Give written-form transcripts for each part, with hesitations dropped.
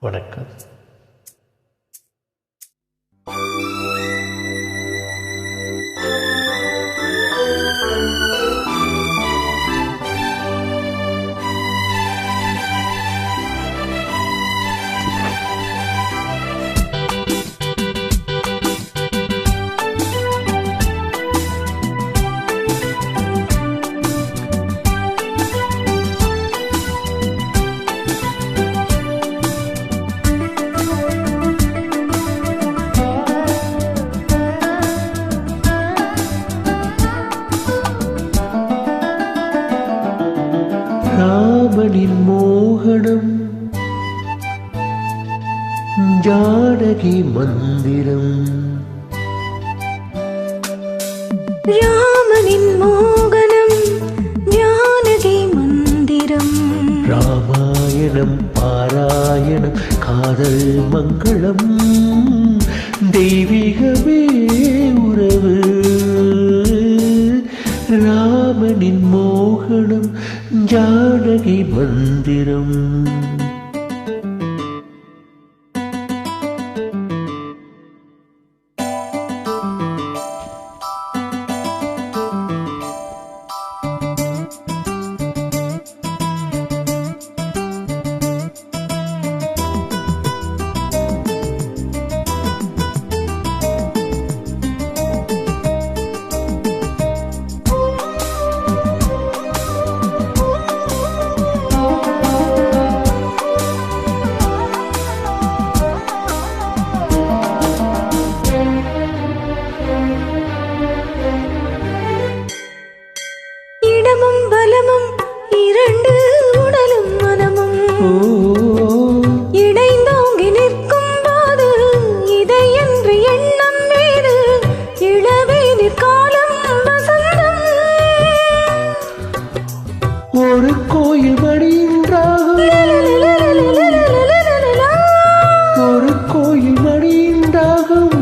வணக்கம். ராமனின் மோகனம், ஜானகி மந்திரம். ராமனின் மோகனம், ஜானகி மந்திரம். ராமாயணம் பாராயணம் காதல் மங்களம், தெய்வீகமே உறவு. ராமனின் மோகனம், ஜானகி மந்திரம். இடமும் பலமும் இரண்டு உடலும் மனமும் இணைந்தோங்கி நிற்கும் போது இதை என்று எண்ணம் வேறு. இளவேனிற் காலம் வசந்தம். ஒரு கோயில் மணியின்றாகும், ஒரு கோயில் மணியின்றாகும்,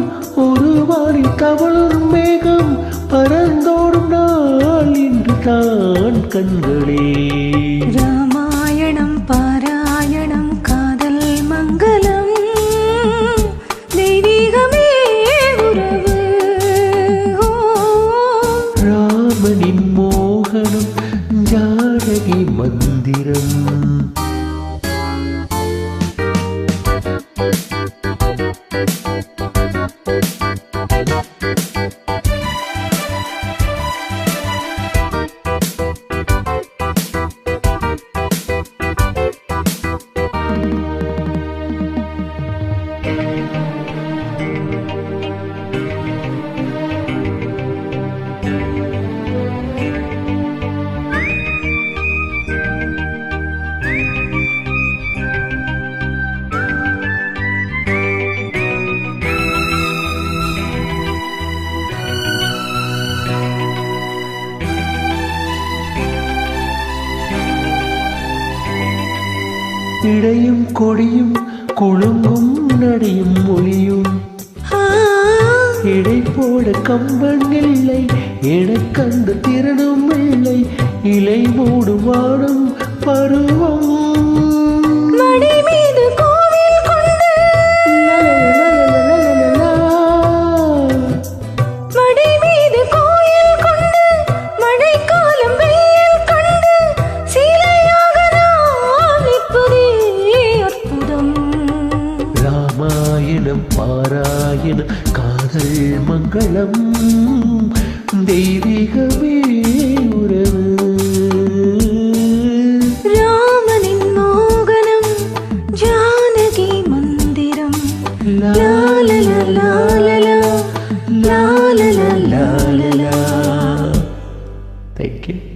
ஒரு வாரி தவழும் மேகம் பரந்தோடும் நாள் இன்று தான் கண்களே. ராமாயணம் பாராயணம் காதல் மங்களம், தெய்வீகமே உறவு. ராமனின் மோகனம், ஜானகி மந்திரம். இடையும் கொடியும் குழுங்கும் நடையும் மொழியும், இடை போட கம்பன் இல்லை எனக்கந்த திறனும் இல்லை. இலை மூடு வாடும் பருவம், மடி மீது கோவில் கொண்டு, மடி மீது கோயில் கொண்டு, மழைக்காலம் வெயில் கண்டு சீலையாக நான் நிற்பதே அற்புதம். ராமாயணம் பாராயணம் காதல் மங்களம், தெய்வீகமே உறவு. ராமனின் மோகனம், ஜானகி மந்திரம். லா லா லா லா லா லா லா லா லா லா. Thank you.